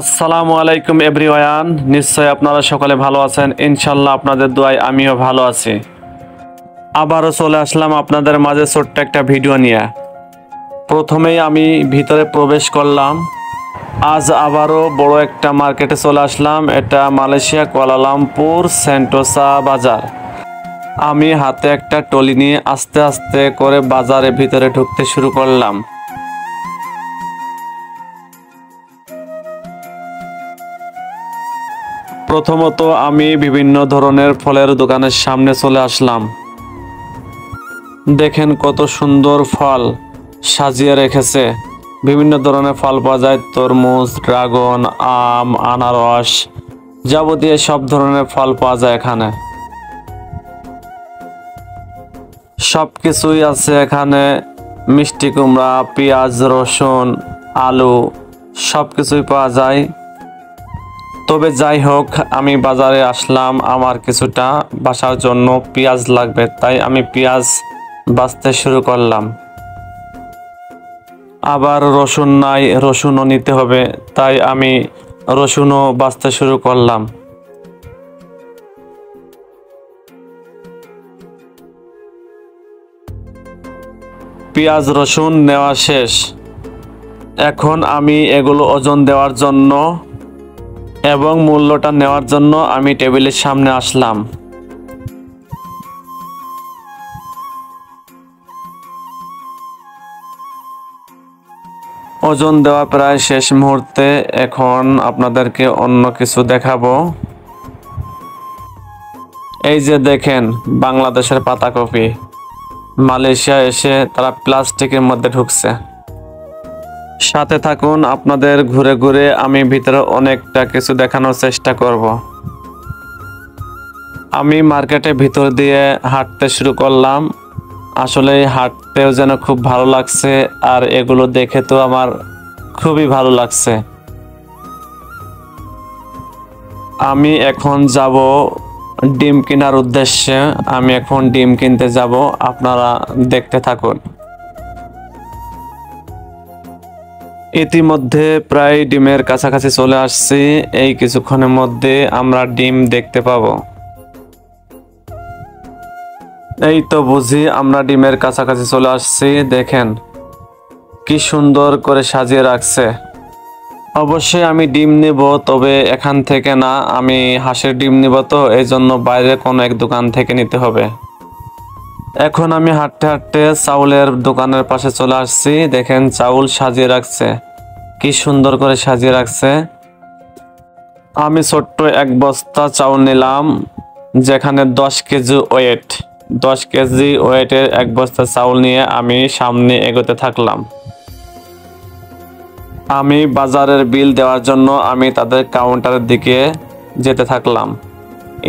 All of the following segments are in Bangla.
আসসালামু আলাইকুম এভরিওয়ান। নিশ্চয় আপনারা সকলে ভালো আছেন। ইনশাল্লাহ আপনাদের দোয়ায় আমিও ভালো আছি। আবারও চলে আসলাম আপনাদের মাঝে ছোট্ট একটা ভিডিও নিয়ে। প্রথমেই আমি ভিতরে প্রবেশ করলাম। আজ আবারও বড় একটা মার্কেটে চলে আসলাম। এটা মালয়েশিয়া কুয়ালালামপুর সেন্টোসা বাজার। আমি হাতে একটা ট্রলি নিয়ে আস্তে আস্তে করে বাজারের ভিতরে ঢুকতে শুরু করলাম। প্রথমত আমি বিভিন্ন ধরনের ফলের দোকানের সামনে চলে আসলাম। দেখেন কত সুন্দর ফল সাজিয়ে রেখেছে। বিভিন্ন ধরনের ফল পাওয়া যায়, তরমুজ, ড্রাগন, আম, আনারস, যাবতীয় সব ধরনের ফল পাওয়া যায় এখানে। সব কিছুই আছে এখানে, মিষ্টি কুমড়া, পেঁয়াজ, রসুন, আলু সব কিছুই পাওয়া যায়। তবে যাই হোক, আমি বাজারে আসলাম, আমার কিছুটা বাসার জন্য পেঁয়াজ লাগবে, তাই আমি পেঁয়াজ বাছতে শুরু করলাম। আবার রসুন নাই, রসুনও নিতে হবে, তাই আমি রসুনও বাছতে শুরু করলাম। পেঁয়াজ রসুন নেওয়া শেষ। এখন আমি এগুলো ওজন দেওয়ার জন্য এবং মূল্যটা নেওয়ার জন্য আমি টেবিলের সামনে আসলাম। ওজন দেওয়া প্রায় শেষ মুহূর্তে। এখন আপনাদেরকে অন্য কিছু দেখাবো। এই যে দেখেন, বাংলাদেশের পাতাকপি মালয়েশিয়া এসে তারা প্লাস্টিকের মধ্যে ঢুকছে। সাথে থাকুন, আপনাদের ঘুরে ঘুরে আমি ভিতরে অনেকটা কিছু দেখানোর চেষ্টা করব। আমি মার্কেটের ভিতর দিয়ে হাঁটতে শুরু করলাম। আসলে হাঁটতেও যেন খুব ভালো লাগছে, আর এগুলো দেখে তো আমার খুবই ভালো লাগছে। আমি এখন যাব ডিম কেনার উদ্দেশ্যে। আমি এখন ডিম কিনতে যাব, আপনারা দেখতে থাকুন। ইতিমধ্যে প্রায় ডিমের কাছাকাছি চলে আসছি। এই কিছুক্ষণের মধ্যে আমরা ডিম দেখতে পাবো। এই তো বুঝি আমরা ডিমের কাছাকাছি চলে আসছি। দেখেন কি সুন্দর করে সাজিয়ে রাখছে। অবশ্যই আমি ডিম নিব, তবে এখান থেকে না, আমি হাঁসের ডিম নিব, তো এই জন্য বাইরে কোনো এক দোকান থেকে নিতে হবে। এখন আমি হাঁটতে হাঁটতে চাউলের দোকানের পাশে চলে আসছি। দেখেন চাউল সাজিয়ে রাখছে, কি সুন্দর করে সাজিয়ে রাখছে। আমি ছোট্ট এক বস্তা চাউল নিলাম, যেখানে 10 কেজি ওয়েট। 10 কেজি ওয়েটের এক বস্তা চাউল নিয়ে আমি সামনে এগোতে থাকলাম। আমি বাজারের বিল দেওয়ার জন্য আমি তাদের কাউন্টারের দিকে যেতে থাকলাম।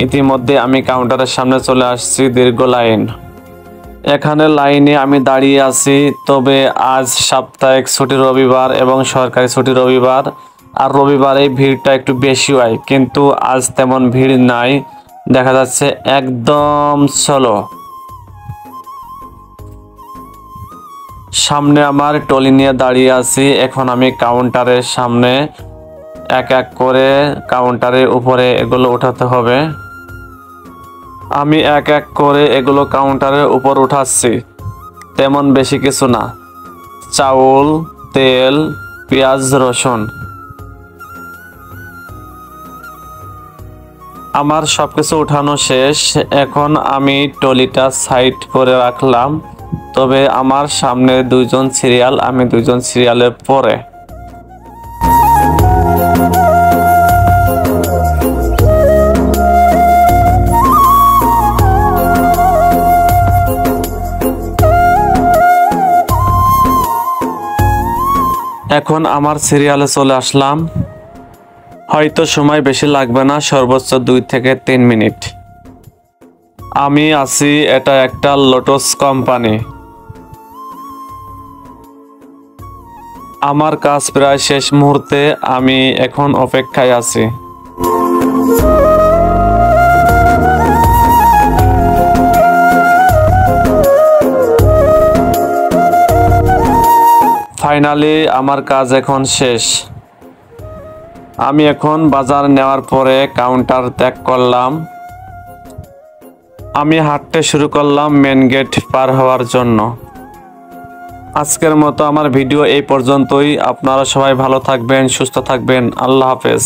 ইতিমধ্যে আমি কাউন্টারের সামনে চলে আসছি। দীর্ঘ লাইন, এখানে লাইনে আমি দাঁড়িয়ে আছি। তবে আজ সাপ্তাহিক ছুটি রবিবার এবং সরকারি ছুটি রবিবার, আর রবিবারে ভিড়টা একটু বেশি হয়, কিন্তু আজ তেমন ভিড় নাই, দেখা যাচ্ছে একদম স্লো। সামনে আমার ট্রলি নিয়ে দাঁড়িয়ে আছি। এখন আমি কাউন্টারের সামনে এক এক করে কাউন্টারের উপরে এগুলো উঠাতে হবে। আমি এক এক করে এগুলো কাউন্টারের উপর উঠাচ্ছি। তেমন বেশি কিছু না, চাউল, তেল, পেঁয়াজ, রসুন। আমার সবকিছু উঠানো শেষ। এখন আমি ট্রলিটা সাইড করে রাখলাম। তবে আমার সামনে দুইজন সিরিয়াল, আমি দুইজন সিরিয়ালের পরে। এখন আমার সিরিয়ালে চলে আসলাম। হয়তো সময় বেশি লাগবে না, সর্বোচ্চ 2 থেকে 3 মিনিট। আমি আছি, এটা একটা লোটাস কোম্পানি। আমার কাজ প্রায় শেষ মুহূর্তে, আমি এখন অপেক্ষায় আছি। ফাইনালি আমার কাজ এখন শেষ। আমি এখন বাজার নেওয়ার পরে কাউন্টার ত্যাগ করলাম। আমি হাঁটতে শুরু করলাম মেন গেট পার হওয়ার জন্য। আজকের মতো আমার ভিডিও এই পর্যন্তই। আপনারা সবাই ভালো থাকবেন, সুস্থ থাকবেন। আল্লাহ হাফেজ।